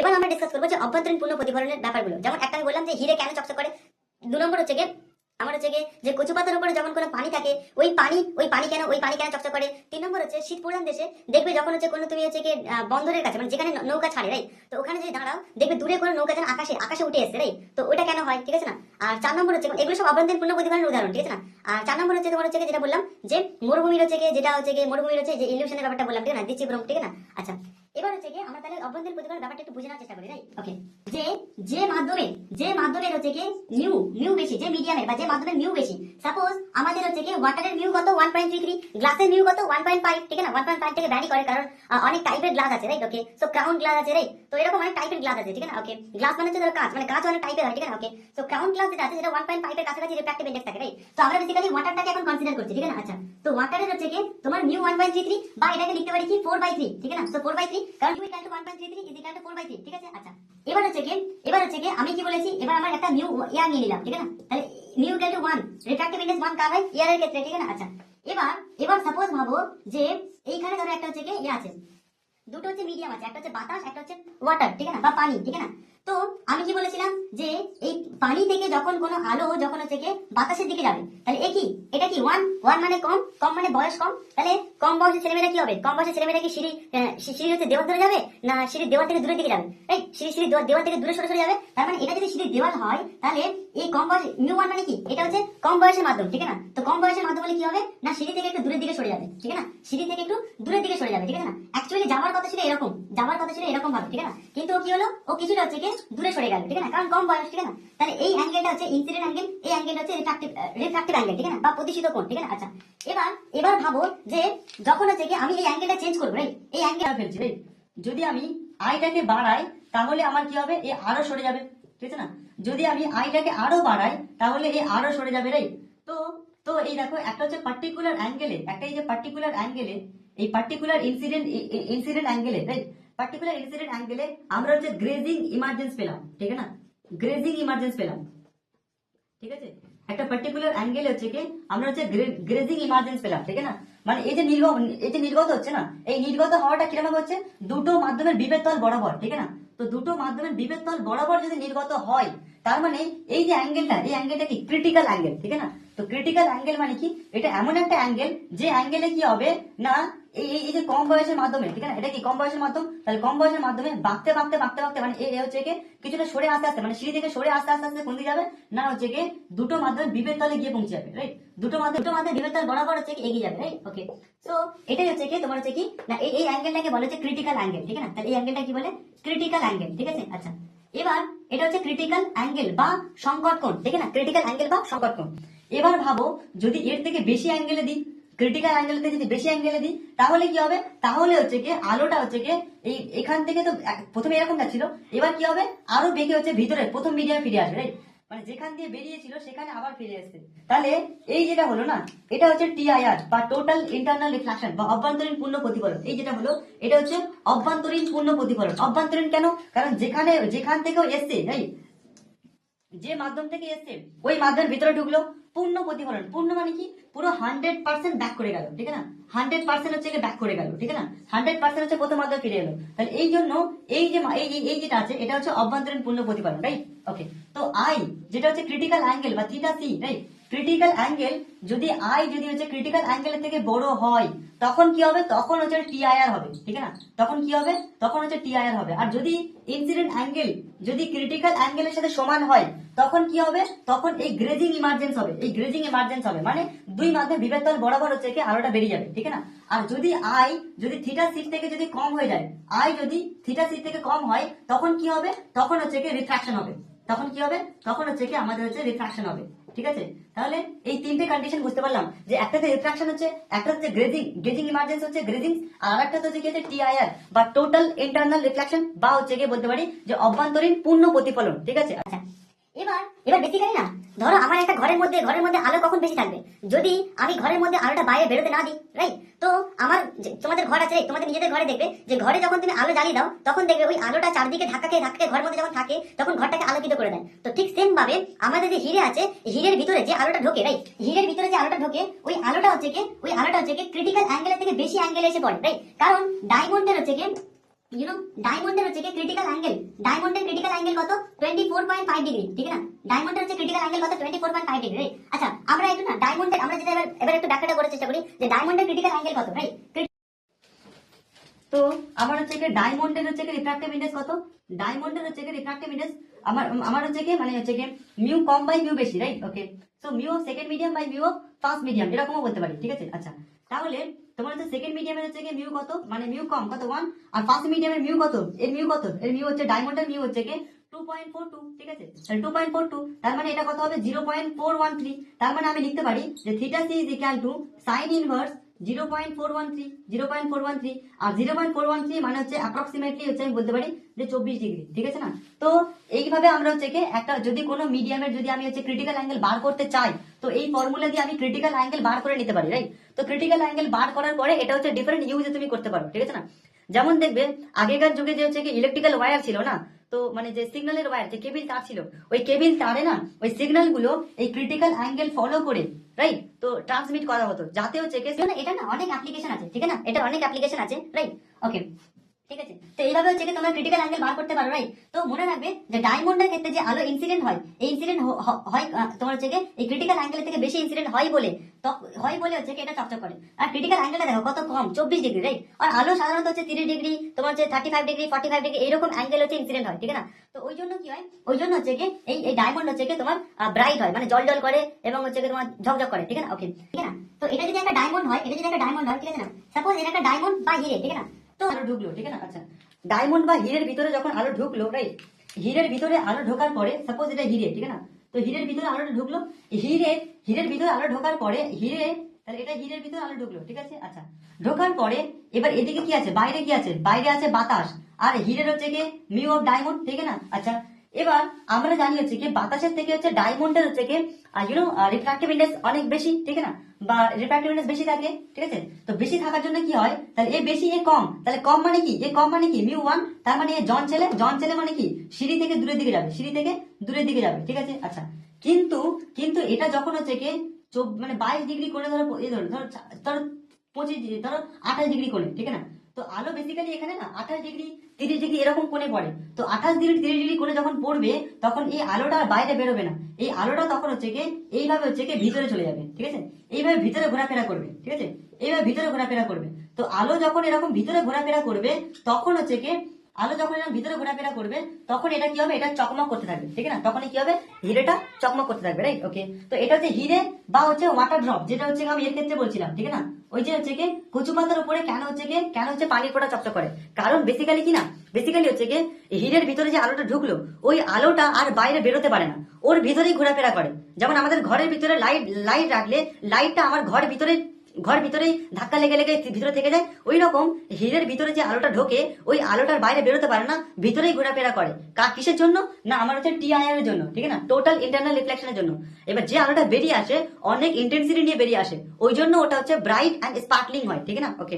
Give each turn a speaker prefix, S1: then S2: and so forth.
S1: এবার আমরা ডিসকাস করবো যে অভ্যন্তরীণ পূর্ণ প্রতিফলনের ব্যাপারগুলো। যেমন একটা আমি বললাম যে হিরে কেন চকচক করে, 2 নম্বর হচ্ছে গিয়ে আমার হচ্ছে গিয়ে যে কচু পাতার উপরে যখন কোনো পানি থাকে ওই পানি কেন চকচক করে। 3 নম্বর হচ্ছে শীত প্রধান দেশে দেখবে যখন হচ্ছে কোনো তুমি হচ্ছে গিয়ে বন্দরের কাছে মানে যেখানে নৌকা ছাড়ে রাইট, তো ওখানে যদি দাঁড়াও দেখবে দূরে কোনো নৌকা যেন আকাশে উঠে এসছে রাইট, তো ওটা কেন হয় ঠিক আছে না। আর 4 নম্বর হচ্ছে এগুলো সব অভ্যন্তরীণ পূর্ণ প্রতিফলনের উদাহরণ ঠিক আছে না। আর 4 নম্বর হচ্ছে তোমার হচ্ছে যেটা বললাম যে মরুভূমির হচ্ছে গিয়ে যেটা হচ্ছে গিয়ে মরুভূমির হচ্ছে যে ইলিউশনের ব্যাপারটা বললাম ঠিক আছে না, দিচ্ছি ভ্রম ঠিক আছে না। আচ্ছা এবার হচ্ছে গিয়ে আমরা তাহলে অভ্যন্তরীণ প্রতিফলনের ব্যাপারটা একটু বুঝে নেওয়ার চেষ্টা করি রাইট। ওকে, যে মাধ্যমের হচ্ছে কি মিউ বেশি, যে মিডিয়ামের বা যে মাধ্যমের মিউ বেশি, সাপোজ আমাদের হচ্ছে কি ওয়াটারের মিউ কত 1.33, গ্লাসের মিউ কত 1.5 ঠিক আছে না। 1.5 থেকে ভ্যারি করে কারণ অনেক টাইপের গ্লাস আছে right. Okay, so crown glass আছে রাইট, তো এরকম অনেক টাইপের গ্লাস আছে ঠিক আছে না। ওকে, গ্লাস মানে হচ্ছে ধরো কাঁচ, মানে কাঁচ অনেক টাইপের হয় ঠিক আছে না। ওকে, সো ক্রাউন গ্লাস যেটা আছে সেটা 1.5 এর কাছাকাছি রিফ্র্যাক্টিভ ইনডেক্স থাকে রাইট। তো আমরা বেসিক্যালি ওয়াটারটাকে এখন কনসিডার করছি ঠিক আছে না। আচ্ছা, তো ওয়াটারের হচ্ছে কি তোমার মিউ 1.33 বা এটাকে লিখতে পারি কি 4/3 ঠিক আছে না। সো 4/3 কারণ mu equal to 1.33 is equal two 4/3 ঠিক আছে। আচ্ছা এবার হচ্ছে কি আমি কি বলেছি, এবার আমার একটা মিউ ইয়ার নিয়ে নিলাম ঠিক আছে না। তাহলে mu equal to 1, refractive index 1 কার হয় ইয়ারের ক্ষেত্রে ঠিক আছে না। আচ্ছা এবার সাপোজ ভাবো যে এইখানে ধরো একটা হচ্ছে কি ইয়ে আছে, দুটো হচ্ছে মিডিয়াম আছে, একটা হচ্ছে বাতাস একটা হচ্ছে ওয়াটার ঠিক আছে না, বা পানি ঠিক আছে না। তো আমি কি বলেছিলাম যে এই পানি থেকে যখন কোনো আলো যখন হচ্ছে কি বাতাসের দিকে যাবে তাহলে এটা কি 1 মানে কম মানে বয়স কম, তাহলে কম বয়সের ছেলেমেয়েরা কি হবে, কম বয়সের ছেলেমেয়েরা কি সিঁড়ি হচ্ছে দেওয়াল ধরে যাবে না সিঁড়ির দেওয়াল থেকে দূরের দিকে যাবে রাইট, সিঁড়ি দেওয়াল থেকে দূরে সরে যাবে। তার মানে এটা যদি সিঁড়ির দেওয়াল হয় তাহলে এই কম বয়স মিউ 1 মানে কি এটা হচ্ছে কম বয়সের মাধ্যম ঠিক আছে না। তো কম বয়সের মাধ্যম হলে কি হবে না সিঁড়ি থেকে একটু দূরের দিকে সরে যাবে ঠিক আছে না, সিঁড়ি থেকে একটু দূরের দিকে সরে যাবে ঠিক আছে না। অ্যাকচুয়ালি যাওয়ার কথা ছিল এরকম ভাবে ঠিক আছে না, কিন্তু ও কি হলো ও কিছুটা হচ্ছে কি দূরে সরে গেল ঠিক আছে না, কারণ কম বয়স ঠিক আছে না। তাহলে এই অ্যাঙ্গেলটা হচ্ছে ইনসিডেন্ট অ্যাঙ্গেল, এই অ্যাঙ্গেলটা হচ্ছে রিফ্র্যাক্টিভ অ্যাঙ্গেল ঠিক আছে না, বা প্রতিসিত কোণ ঠিক আছে। আচ্ছা এবার ভাবো যে যখন হচ্ছে কি আমি এই অ্যাঙ্গেলটা চেঞ্জ করবো রাইট, এই অ্যাঙ্গেল ফেলছি রাইট, যদি আমি আইটাকে বাড়াই তাহলে আমার কি হবে এ আরো সরে যাবে ঠিক আছে না। যদি আমি আইটাকে আরো বাড়াই তাহলে এ আরো সরে যাবে রাইট। তো এই দেখো একটা হচ্ছে পার্টিকুলার অ্যাঙ্গেলে, একটা এই যে পার্টিকুলার অ্যাঙ্গেলে এই পার্টিকুলার ইনসিডেন্ট অ্যাঙ্গেলে রাইট, পার্টিকুলার ইনসিডেন্ট অ্যাঙ্গেলে আমরা হচ্ছে গ্রেজিং ইমার্জেন্স পেলাম ঠিক আছে না, গ্রেজিং ইমার্জেন্স পেলাম ঠিক আছে। একটা পার্টিকুলার অ্যাঙ্গেল হচ্ছে কি আমরা হচ্ছে গ্রেজিং ইমার্জেন্স পেলাম ঠিক আছে না। মানে এই যে নির্গত হচ্ছে না, এই নির্গত হওয়াটা কিরকম হচ্ছে দুটো মাধ্যমের বিভেদ তল বরাবর ঠিক আছে না। তো দুটো মাধ্যমের বিভেদ তল বরাবর যদি নির্গত হয় তার মানে এই যে অ্যাঙ্গেলটা এই অ্যাঙ্গেলটা কি ক্রিটিক্যাল অ্যাঙ্গেল ঠিক আছে না। তো ক্রিটিক্যাল অ্যাঙ্গেল মানে কি এটা এমন একটা অ্যাঙ্গেল যে অ্যাঙ্গেলে কি হবে না এই যে কম বয়সের মাধ্যমে ঠিক আছে, এটা কি কম বয়সের মাধ্যম, তাহলে কম বয়সের মাধ্যমে বাঁকতে মানে এ হচ্ছে কি কিছুটা সরে আস্তে মানে সিঁড়ি থেকে সরে আস্তে কোন দিকে যাবে না হচ্ছে কি দুটো মাধ্যমে বিভেদ তলে গিয়ে পৌঁছে যাবে রাইট, দুটো মাধ্যমে বিভেদ তল বরাবর হচ্ছে কি এগিয়ে যাবে রাইট। ওকে, সো এটাই হচ্ছে কি তোমার হচ্ছে কি না এই অ্যাঙ্গেলটাকে বলে হচ্ছে ক্রিটিক্যাল অ্যাঙ্গেল ঠিক আছে না। তাহলে এই অ্যাঙ্গেলটা কি বলে ক্রিটিক্যাল অ্যাঙ্গেল ঠিক আছে। আচ্ছা এবার এটা হচ্ছে ক্রিটিক্যাল অ্যাঙ্গেল বা সংকট কোণ ঠিক আছে না, ক্রিটিক্যাল অ্যাঙ্গেল বা সংকট কোণ। এবার ভাবো যদি এর থেকে বেশি অ্যাঙ্গেলে দিই, ক্রিটিক্যাল অ্যাঙ্গেল থেকে যদি বেশি অ্যাঙ্গেলে দিই তাহলে কি হবে, তাহলে হচ্ছে কি আলোটা হচ্ছে কি এখান থেকে তো প্রথমে এরকম যাচ্ছিল, এবার কি হবে আরো বেঁকে হচ্ছে ভিতরে প্রথম মিডিয়ামে ফিরে আসবে রাইট, মানে যেখান দিয়ে বেরিয়েছিল সেখানে আবার ফিরে আসছে। তাহলে এই যেটা হলো না এটা হচ্ছে টিআইআর বা টোটাল ইন্টারনাল রিফ্লেকশন বা অভ্যন্তরীণ পূর্ণ প্রতিফলন। এই যেটা হলো এটা হচ্ছে অভ্যন্তরীণ পূর্ণ প্রতিফলন। অভ্যন্তরীণ কেন, কারণ যেখান থেকেও এসছে রাইট, যে মাধ্যম থেকে এসছে ওই মাধ্যমের ভিতরে ঢুকলো পূর্ণ প্রতিফলন। পূর্ণ মানে কি পুরো 100% ব্যাক করে গেল ঠিক আছে না, 100% হচ্ছে ব্যাক করে গেল ঠিক আছে না, 100% হচ্ছে প্রথম মাধ্যমে ফিরে এলো। তাহলে এই জন্য এই যে এই যেটা আছে এটা হচ্ছে অভ্যন্তরীণ পূর্ণ প্রতিফলন রাইট। ওকে, তো আই যেটা হচ্ছে ক্রিটিক্যাল অ্যাঙ্গেল বা theta C right, critical angle যদি যদি হচ্ছে ক্রিটিক্যাল অ্যাঙ্গেলের থেকে বড় হয় তখন কি হবে, তখন হচ্ছে টিআইআর হবে ঠিক আছে না, তখন কি হবে তখন হচ্ছে টিআইআর হবে। আর যদি ইনসিডেন্ট অ্যাঙ্গেল যদি ক্রিটিক্যাল অ্যাঙ্গেলের সাথে সমান হয় তখন কি হবে, তখন এই গ্রেজিং ইমার্জেন্স হবে, এই গ্রেজিং ইমার্জেন্স হবে মানে দুই মাধ্যমে বিভেদ তল বরাবর হচ্ছে কি আলোটা বেরিয়ে যাবে ঠিক আছে না। আর যদি থিটা সিট থেকে যদি কম হয়ে যায়, যদি থিটা সিট থেকে কম হয় তখন কি হবে, তখন হচ্ছে কি রিফ্র্যাকশন হবে, তখন কি হবে তখন হচ্ছে কি আমাদের হচ্ছে রিফ্র্যাকশন হবে ঠিক আছে। তাহলে এই তিনটে কন্ডিশন বুঝতে পারলাম যে একটাতে রিফ্র্যাকশন হচ্ছে, একটা হচ্ছে গ্রেজিং ইমার্জেন্স হচ্ছে গ্রেজিং, আর একটা হচ্ছে কি টিআইআর বা টোটাল ইন্টারনাল রিফ্লেকশন বা হচ্ছে কি বলতে পারি যে অভ্যন্তরীণ পূর্ণ প্রতিফলন ঠিক আছে। আচ্ছা এবার বেসিক্যালি না ধরো আমার একটা ঘরের মধ্যে আলো কখন বেশি থাকবে, যদি আমি ঘরের মধ্যে আলোটা বাইরে বেরোতে না দিই রাইট। তো আমার তোমাদের ঘর আছে, তোমাদের নিজেদের ঘরে দেখবে যে ঘরে যখন তুমি আলো জ্বালিয়ে দাও তখন দেখবে ওই আলোটা চারদিকে ধাক্কা খেয়ে ঘরের মধ্যে যখন থাকে তখন ঘরটাকে আলোকিত করে দেয়। তো ঠিক সেম ভাবে আমাদের যে হিরে আছে, হিরের ভিতরে যে আলোটা ঢোকে রাইট, হিরের ভিতরে যে আলোটা ঢোকে ওই আলোটা হচ্ছে কি ক্রিটিক্যাল অ্যাঙ্গেলের থেকে বেশি অ্যাঙ্গেলে এসে পড়ে রাইট, কারণ ডায়মন্ডের হচ্ছে কি ডায়মন্ডের হচ্ছে কি ক্রিটিক্যাল অ্যাঙ্গেল, ডায়মন্ডের ক্রিটিক্যাল অ্যাঙ্গেল কত 24.5 ডিগ্রি, ঠিক আছে না? ডায়মন্ডের হচ্ছে ক্রিটিক্যাল অ্যাঙ্গেল কত 24.5 ডিগ্রি। আচ্ছা আমরা একটু না ডায়মন্ডের আমরা যেটা এবার একটু ব্যাখ্যাটা করার চেষ্টা করি যে ডায়মন্ডের ক্রিটিক্যাল অ্যাঙ্গেল কত, রাইট? তো আমার হচ্ছে কি ডায়মন্ডের হচ্ছে কি রিফ্র্যাক্টিভ ইন্ডেক্স কত, ডায়মন্ডের হচ্ছে কি রিফ্র্যাক্টিভ ইন্ডেক্স আমার আমার হচ্ছে কি মানে হচ্ছে কি মিউ কম বাই মিউ বেশি, right? Okay, so mu of second medium by mu of first medium এরকমও বলতে পারি, ঠিক আছে? আচ্ছা তাহলে তোমার হচ্ছে সেকেন্ড মিডিয়ামের হচ্ছে কি মিউ কত, মানে মিউ কম কত 1, আর ফার্স্ট মিডিয়ামের মিউ কত, এর মিউ কত, এর মিউ হচ্ছে ডায়মন্ডের মিউ হচ্ছে কি 2.42, ঠিক আছে? তাহলে 2.42 তার মানে এটা কত হবে 0.413, তার মানে আমি লিখতে পারি যে theta C is equal to sine inverse 0.413 আর 0.413 মানে হচ্ছে অ্যাপ্রক্সিমেটলি হচ্ছে আমি বলতে পারি যে 24 ডিগ্রি, ঠিক আছে না? তো এইভাবে আমরা হচ্ছে কি একটা যদি কোনো মিডিয়ামের যদি আমি হচ্ছে ক্রিটিক্যাল অ্যাঙ্গেল বার করতে চাই তো এই ফর্মুলা দিয়ে আমি ক্রিটিক্যাল অ্যাঙ্গেল বার করে নিতে পারি, রাইট? তো ক্রিটিক্যাল অ্যাঙ্গেল বার করার পরে এটা হচ্ছে ডিফারেন্ট ইউজে তুমি করতে পারো, ঠিক আছে না? যেমন দেখবে আগেকার যুগে যে হচ্ছে কি ইলেকট্রিক্যাল ওয়্যার ছিল না, তো মানে যে সিগন্যালের ওয়্যার যে কেবিল তার ছিল, ওই কেবিল তারে না ওই সিগন্যাল গুলো এই ক্রিটিক্যাল অ্যাঙ্গেল ফলো করে, রাইট, তো ট্রান্সমিট করা হতো যাতে হচ্ছে কি এটা না অনেক অ্যাপ্লিকেশন আছে, ঠিক আছে না? এটা অনেক অ্যাপ্লিকেশন আছে, রাইট? ওকে, ঠিক আছে। তো এইভাবে হচ্ছে কি তোমরা ক্রিটিক্যাল অ্যাঙ্গেল বার করতে পারো, রাইট? তো মনে রাখবে যে ডায়মন্ডের ক্ষেত্রে যে আলো ইনসিডেন্ট হয় এই ইনসিডেন্ট হয় তোমার হচ্ছে কি এই ক্রিটিক্যাল অ্যাঙ্গেলের থেকে বেশি ইনসিডেন্ট হয় বলে হচ্ছে কি এটা চকচক করে। আর ক্রিটিক্যাল অ্যাঙ্গেলটা দেখো কত কম 24 ডিগ্রি, রাইট? আর আলো সাধারণত হচ্ছে 30 ডিগ্রি, তোমার হচ্ছে 35 ডিগ্রি 45 ডিগ্রি এইরকম অ্যাঙ্গেল হচ্ছে ইনসিডেন্ট হয়, ঠিক আছে না? তো ওই জন্য কি হয়, ওই জন্য হচ্ছে কি এই ডায়মন্ড হচ্ছে কি তোমার ব্রাইট হয়, মানে জল জল করে এবং হচ্ছে কি তোমার ঝকঝক করে, ঠিক আছে না? ওকে, ঠিক আছে না? তো এটা যদি একটা ডায়মন্ড হয়, এটা যদি একটা ডায়মন্ড হয়, ঠিক আছে না? সাপোজ এটা একটা ডায়মন্ড বা হিরে, ঠিক আছে না? তো আলো ঢুকলো, ঠিক আছে না? আচ্ছা ডায়মন্ড বা হিরের ভিতরে যখন আলো ঢুকলো, রাইট, হিরের ভিতরে আলো ঢোকার পরে সাপোজ এটা হিরে, ঠিক আছে না? তো হিরের ভিতরে আলোটা ঢুকলো, হিরের ভিতরে আলো ঢোকার পরে তাহলে এটা হিরের ভিতরে আলো ঢুকলো, ঠিক আছে? আচ্ছা ঢোকার পরে এবার এদিকে কি আছে, বাইরে কি আছে, বাইরে আছে বাতাস, আর হিরের হচ্ছে কি মিউ অফ ডায়মন্ড, ঠিক আছে না? আচ্ছা এবার আমরা জানি হচ্ছে কি বাতাসের থেকে হচ্ছে ডায়মন্ডের হচ্ছে কি রিফ্র্যাক্টিভ ইন্ডেক্স অনেক বেশি, ঠিক আছে না? বা রিফ্র্যাক্টিভ ইন্ডেক্স বেশি থাকে, ঠিক আছে? তো বেশি থাকার জন্য কি হয়, তাহলে এ বেশি এ কম, তাহলে কম মানে কি, এ কম মানে কি মিউ 1, তার মানে এ জন ছেলে মানে কি সিঁড়ি থেকে দূরের দিকে যাবে, সিঁড়ি থেকে দূরের দিকে যাবে, ঠিক আছে? আচ্ছা কিন্তু কিন্তু এটা যখন হচ্ছে কি মানে 22 ডিগ্রি করে ধরো এই ধরো ধরো ধরো 25 ডিগ্রি ধরো 28 ডিগ্রি কোণে, ঠিক আছে না? তো আলো বেসিক্যালি এখানে না 28 ডিগ্রি 30 ডিগ্রি এরকম কোণে পড়ে, তো 28 ডিগ্রি 30 ডিগ্রি কোণে যখন পড়বে তখন এই আলোটা আর বাইরে বেরোবে না, এই আলোটা তখন হচ্ছে কি এইভাবে হচ্ছে কি ভিতরে চলে যাবে, ঠিক আছে? এইভাবে ভিতরে ঘোরাফেরা করবে, ঠিক আছে? এইভাবে ভিতরে ঘোরাফেরা করবে। তো আলো যখন এরকম ভিতরে ঘোরাফেরা করবে তখন হচ্ছে কি আলো যখন এরকম ভিতরে ঘোরাফেরা করবে তখন এটা কি হবে, এটা চকমক করতে থাকবে, ঠিক আছে না? তখন কি হবে, হিরেটা চকমক করতে থাকবে, রাইট? ওকে, তো এটা হচ্ছে হিরে বা হচ্ছে ওয়াটার ড্রপ, যেটা হচ্ছে আমি এর ক্ষেত্রে বলছিলাম, ঠিক আছে না? ওই যে হচ্ছে কি কচু পাতার উপরে কেন হচ্ছে পানির ফোঁটা চকচক করে, কারণ বেসিক্যালি কি না, বেসিক্যালি হচ্ছে কি হিরের ভিতরে যে আলোটা ঢুকলো ওই আলোটা আর বাইরে বেরোতে পারে না, ওর ভিতরেই ঘোরাফেরা করে। যেমন আমাদের ঘরের ভিতরে লাইট রাখলে লাইটটা আমার ঘর ভিতরেই ধাক্কা লেগে লেগে ভিতরে থেকে যায়, ওই রকম হিরের ভিতরে যে আলোটা ঢোকে ওই আলোটার বাইরে বেরোতে পারে না, ভিতরেই ঘোরাফেরা করে। কিসের জন্য না, আমার হচ্ছে টিআইআর এর জন্য, ঠিক আছে না? টোটাল ইন্টারনাল রিফ্লেকশনের জন্য। এবার যে আলোটা বেরিয়ে আসে অনেক ইন্টেন্সিটি নিয়ে বেরিয়ে আসে, ওই জন্য ওটা হচ্ছে ব্রাইট অ্যান্ড স্পার্কলিং হয়, ঠিক আছে না? ওকে।